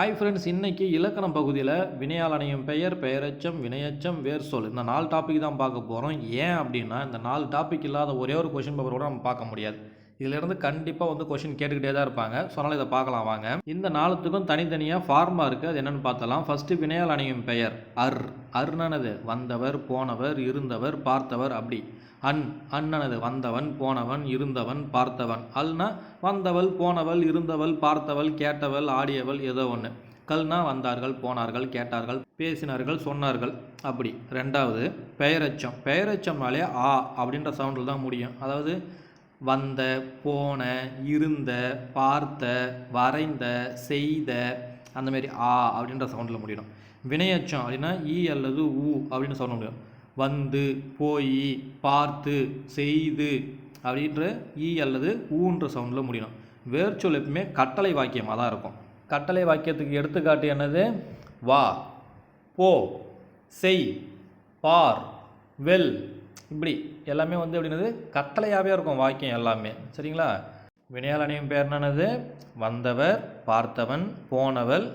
Hi friends, இன்றைக்கி இலக்கணம் பகுதியில் வினையால் அணையும் பெயர், பெயரெச்சம், வினையெச்சம், வேர் சொல் இந்த 4 டாபிக் தான் பார்க்க போகிறோம். ஏன் அப்படின்னா இந்த 4 டாபிக் இல்லாத ஒரே ஒரு கொஷின் பேப்பர் கூட நம்ம பார்க்க முடியாது. இதிலிருந்து கண்டிப்பாக கொஷின் கேட்டுக்கிட்டே தான் இருப்பாங்க. ஸோ அதனால் இதை பார்க்கலாம் வாங்க. இந்த 4த்துக்கும் தனித்தனியாக ஃபார்மா இருக்குது. அது என்னென்னு பார்த்தலாம். ஃபஸ்ட்டு வினையால் அணையும் பெயர் அர்னது வந்தவர், போனவர், இருந்தவர், பார்த்தவர். அப்படி அன்னது வந்தவன், போனவன், இருந்தவன், பார்த்தவன். அல்னா வந்தவள், போனவள், இருந்தவள், பார்த்தவள், கேட்டவள், ஆடியவள், ஏதோ ஒன்று. கல்னா வந்தார்கள், போனார்கள், கேட்டார்கள், பேசினார்கள், சொன்னார்கள். அப்படி. ரெண்டாவது பெயரெச்சம். பெயரெச்சம்னாலே ஆ அப்படின்ற சவுண்டில் தான் முடியும். அதாவது வந்த, போன, இருந்த, பார்த்த, வரைந்த, செய்த, அந்தமாரி ஆ அப்படின்ற சவுண்டில் முடியணும். வினையச்சம் அப்படின்னா ஈ அல்லது ஊ அப்படின்னு சொல்ல முடியும். வந்து, போய், பார்த்து, செய்து அப்படின்ற ஈ அல்லது ஊன்ற சவுண்டில் முடியணும். வேர்ச்சொல் எப்பவுமே கட்டளை வாக்கியமாக தான் இருக்கும். கட்டளை வாக்கியத்துக்கு எடுத்துக்காட்டு என்னது? வா, போ, செய், பார், வெல். இப்படி எல்லாமே எப்படின்னது கட்டளையாகவே இருக்கும் வாக்கியம் எல்லாமே. சரிங்களா? வினையால் அணையும் பெயர் என்னது? வந்தவர், பார்த்தவன், போனவள்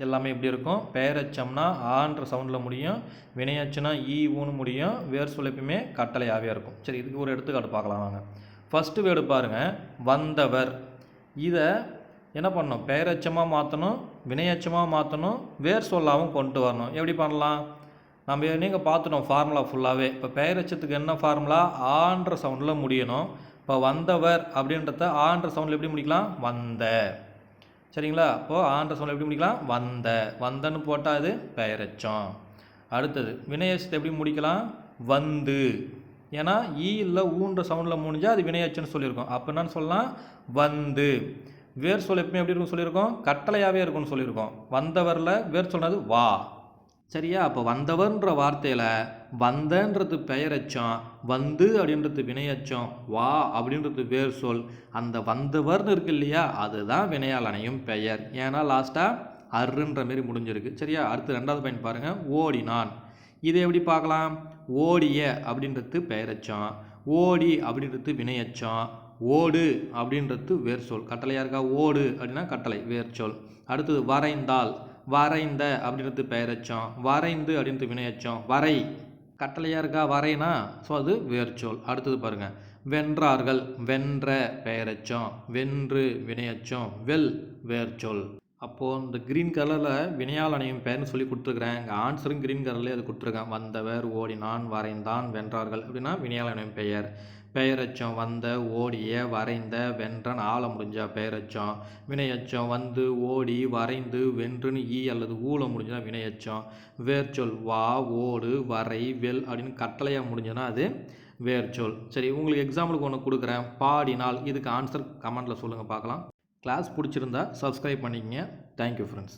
எல்லாமே இப்படி இருக்கும். பெயரெச்சம்னா ஆன்ற சவுண்டில் முடியும். வினையச்சுனா ஈ ஊன்னு முடியும். வேர் சொல் எப்பயுமே கட்டளையாகவே இருக்கும். சரி, இதுக்கு ஒரு எடுத்துக்காட்டு பார்க்கலாம் வாங்க. ஃபஸ்ட்டு வேர்டு பாருங்கள், வந்தவர். இதை என்ன பண்ணணும்? பெயரெச்சமாக மாற்றணும், வினையச்சமாக மாற்றணும், வேர் சொல்லாகவும் கொண்டு வரணும். எப்படி பண்ணலாம்? நம்ம நீங்கள் பார்த்துட்டோம் ஃபார்முலா ஃபுல்லாகவே. இப்போ பெயரெச்சத்துக்கு என்ன ஃபார்முலா? ஆன்ற சவுண்டில் முடியணும். இப்போ வந்தவர் அப்படின்றத ஆன்ற சவுண்டில் எப்படி முடிக்கலாம்? வந்த. சரிங்களா? அப்போது ஆன்ற சவுண்டில் எப்படி முடிக்கலாம்? வந்தன்னு போட்டால் அது பெயரெச்சம். அடுத்தது வினையச்சத்தை எப்படி முடிக்கலாம்? வந்து. ஏன்னா ஈ இல்லை ஊன்ற சவுண்டில் முடிஞ்சால் அது வினையச்சன்னு சொல்லியிருக்கோம். அப்போ என்னன்னு சொல்லலாம்? வந்து. வேர் சொல் எப்பவுமே எப்படி இருக்குன்னு சொல்லியிருக்கோம்? கட்டளையாகவே இருக்கும்னு சொல்லியிருக்கோம். வந்தவரில் வேர் சொன்னது வா. சரியா? அப்போ வந்தவர்ன்ற வார்த்தையில் வந்தன்றது பெயரெச்சம், வந்து அப்படின்றது வினையச்சம், வா அப்படின்றது வேர் சொல். அந்த வந்தவர்னு இருக்கு இல்லையா, அதுதான் வினையால் அணையும் பெயர். ஏன்னா லாஸ்ட்டாக அருன்ற மாரி முடிஞ்சிருக்கு. சரியா? அடுத்து ரெண்டாவது பாயிண்ட் பாருங்கள், ஓடினான். இதை எப்படி பார்க்கலாம்? ஓடிய அப்படின்றது பெயரெச்சம், ஓடி அப்படின்றது வினையச்சம், ஓடு அப்படின்றது வேர் சொல். கட்டளையாக இருக்கா? ஓடு அப்படின்னா கட்டளை, வேர் சொல். அடுத்தது வரைந்தால். வரைந்த அப்படின்றது பெயரெச்சம், வரைந்து அப்படின்றது வினையச்சம், வரை கட்டளையாக இருக்கா? வரைனா. ஸோ அது வேர்ச்சொல். அடுத்தது பாருங்கள், வென்றார்கள். வென்ற பெயரெச்சம், வென்று வினையச்சம், வெல் வேர்ச்சொல். அப்போது இந்த க்ரீன் கலரில் வினையால் அணையும் பெயர்னு சொல்லி கொடுத்துருக்குறேன். இங்கே ஆன்சரும் க்ரீன் கலர்லேயே அது கொடுத்துருக்கேன். வந்தவர், ஓடினான், வரைந்தான், வென்றார்கள் அப்படின்னா வினையால் அணையும் பெயர். பெயரெச்சம் வந்த, ஓடிய, வரைந்த, வென்றன் ஆள முடிஞ்சா பெயரெச்சம். வினையச்சம் வந்து, ஓடி, வரைந்து, வென்றுன்னு ஈ அல்லது ஊழ முடிஞ்சா வினையச்சம். வேர்ச்சொல் வா, ஓடு, வரை, வெல் அப்படின்னு கட்டளையாக முடிஞ்சதுன்னா அது வேர்ச்சொல். சரி, உங்களுக்கு எக்ஸாம்பிளுக்கு ஒன்று கொடுக்குறேன். பாடினால். இதுக்கு ஆன்சர் கமெண்ட்டில் சொல்லுங்கள் பார்க்கலாம். கிளாஸ் பிடிச்சிருந்தா சப்ஸ்கிரைப் பண்ணிக்கங்க. Thank you friends.